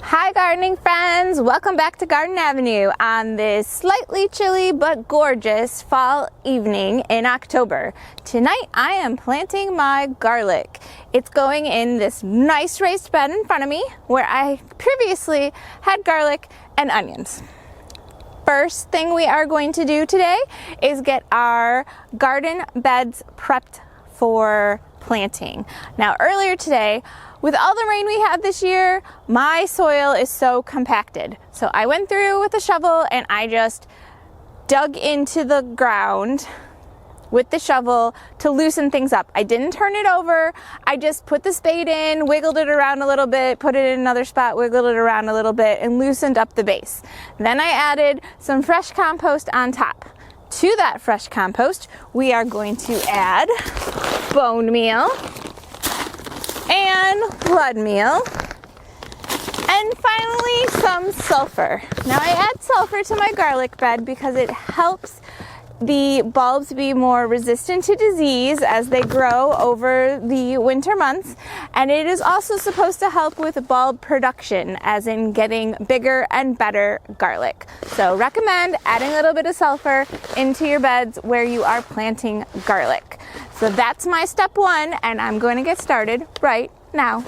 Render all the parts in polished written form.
Hi gardening friends, welcome back to Garden Avenue on this slightly chilly but gorgeous fall evening in October. Tonight I am planting my garlic. It's going in this nice raised bed in front of me where I previously had garlic and onions. First thing we are going to do today is get our garden beds prepped for planting. Now earlier today, with all the rain we had this year, my soil is so compacted. So I went through with a shovel and I just dug into the ground with the shovel to loosen things up. I didn't turn it over. I just put the spade in, wiggled it around a little bit, put it in another spot, wiggled it around a little bit, and loosened up the base. Then I added some fresh compost on top. To that fresh compost, we are going to add bone meal and blood meal, and finally some sulfur. Now I add sulfur to my garlic bed because it helps the bulbs be more resistant to disease as they grow over the winter months, and it is also supposed to help with bulb production, as in getting bigger and better garlic. So recommend adding a little bit of sulfur into your beds where you are planting garlic. So that's my step one, and I'm going to get started right now.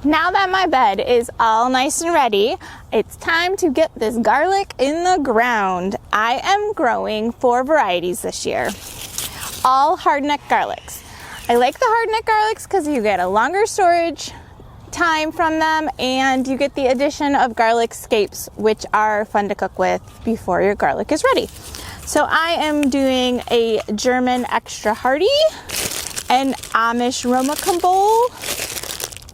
Now that my bed is all nice and ready, it's time to get this garlic in the ground. I am growing 4 varieties this year, all hardneck garlics. I like the hardneck garlics because you get a longer storage time from them and you get the addition of garlic scapes, which are fun to cook with before your garlic is ready. So I am doing a German extra hardy, an Amish Roma Bowl,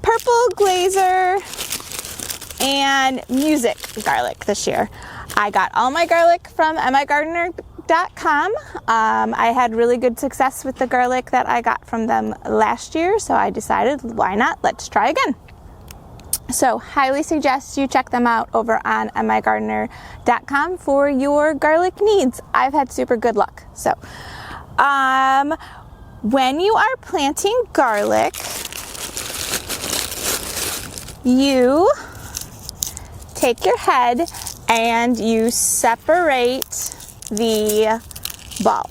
purple glazer, and music garlic this year. I got all my garlic from migardener.com. I had really good success with the garlic that I got from them last year, so I decided, why not? Let's try again. So highly suggest you check them out over on migardener.com for your garlic needs. I've had super good luck. So when you are planting garlic, you take your head and you separate the bulb.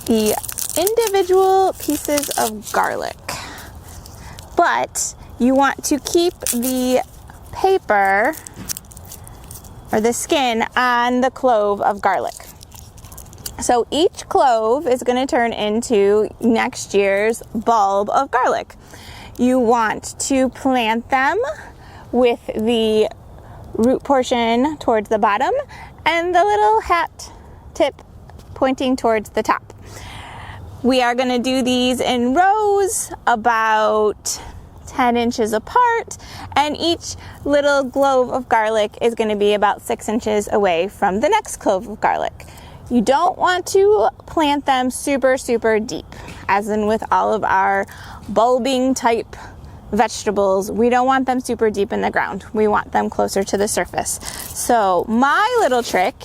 The individual pieces of garlic. But you want to keep the paper or the skin on the clove of garlic. So each clove is going to turn into next year's bulb of garlic. You want to plant them with the root portion towards the bottom and the little hat tip pointing towards the top. We are going to do these in rows about 10 inches apart, and each little clove of garlic is going to be about 6 inches away from the next clove of garlic. You don't want to plant them super deep, as in with all of our bulbing type vegetables. We don't want them super deep in the ground. We want them closer to the surface. So my little trick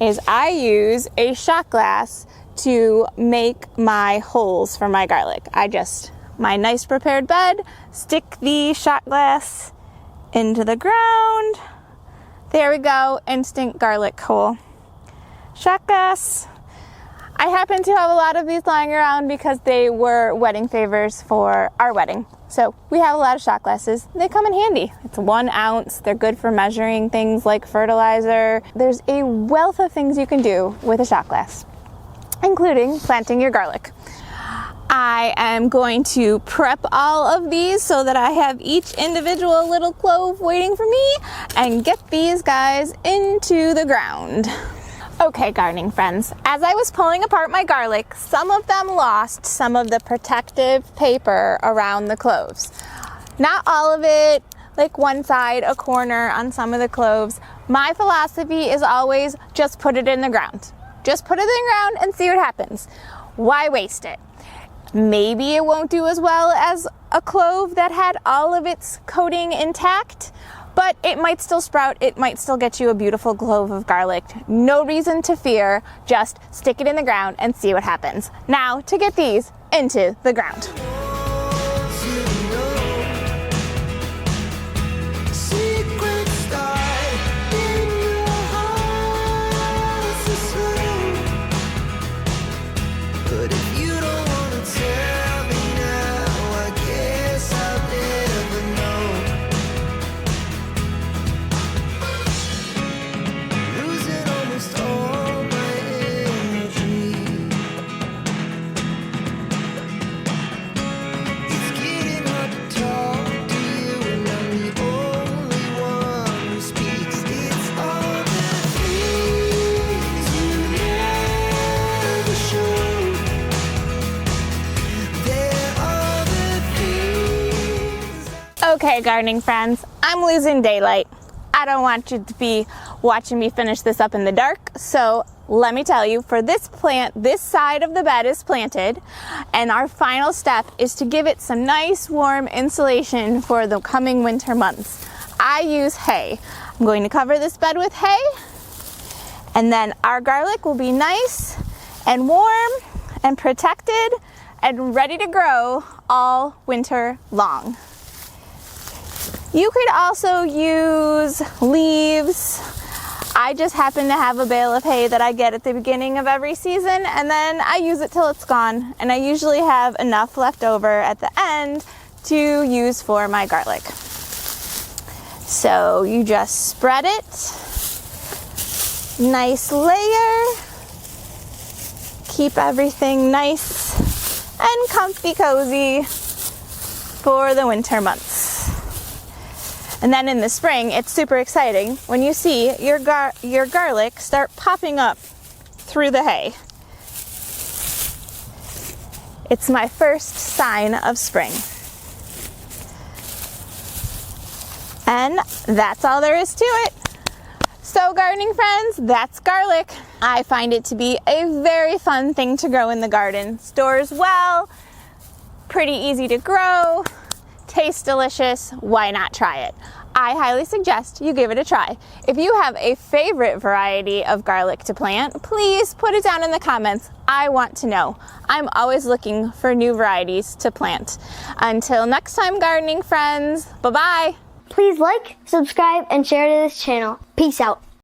is I use a shot glass to make my holes for my garlic. My nice prepared bed, stick the shot glass into the ground. There we go, instant garlic hole. Shot glass. I happen to have a lot of these lying around because they were wedding favors for our wedding. So we have a lot of shot glasses. They come in handy. It's 1 ounce. They're good for measuring things like fertilizer. There's a wealth of things you can do with a shot glass, including planting your garlic. I am going to prep all of these so that I have each individual little clove waiting for me and get these guys into the ground. Okay, gardening friends, as I was pulling apart my garlic, some of them lost some of the protective paper around the cloves. Not all of it, like one side, a corner on some of the cloves. My philosophy is always just put it in the ground. Just put it in the ground and see what happens. Why waste it? Maybe it won't do as well as a clove that had all of its coating intact, but it might still sprout. It might still get you a beautiful clove of garlic. No reason to fear. Just stick it in the ground and see what happens. Now to get these into the ground. Okay, gardening friends, I'm losing daylight. I don't want you to be watching me finish this up in the dark, so let me tell you, for this plant, this side of the bed is planted, and our final step is to give it some nice warm insulation for the coming winter months. I use hay. I'm going to cover this bed with hay, and then our garlic will be nice and warm and protected and ready to grow all winter long. You could also use leaves. I just happen to have a bale of hay that I get at the beginning of every season, and then I use it till it's gone, and I usually have enough left over at the end to use for my garlic. So you just spread it, nice layer, keep everything nice and comfy cozy for the winter months. And then in the spring, it's super exciting when you see your garlic start popping up through the hay. It's my first sign of spring. And that's all there is to it. So gardening friends, that's garlic. I find it to be a very fun thing to grow in the garden. Stores well, pretty easy to grow, tastes delicious. Why not try it? I highly suggest you give it a try. If you have a favorite variety of garlic to plant, please put it down in the comments. I want to know. I'm always looking for new varieties to plant. Until next time, gardening friends, bye-bye. Please like, subscribe, and share to this channel. Peace out.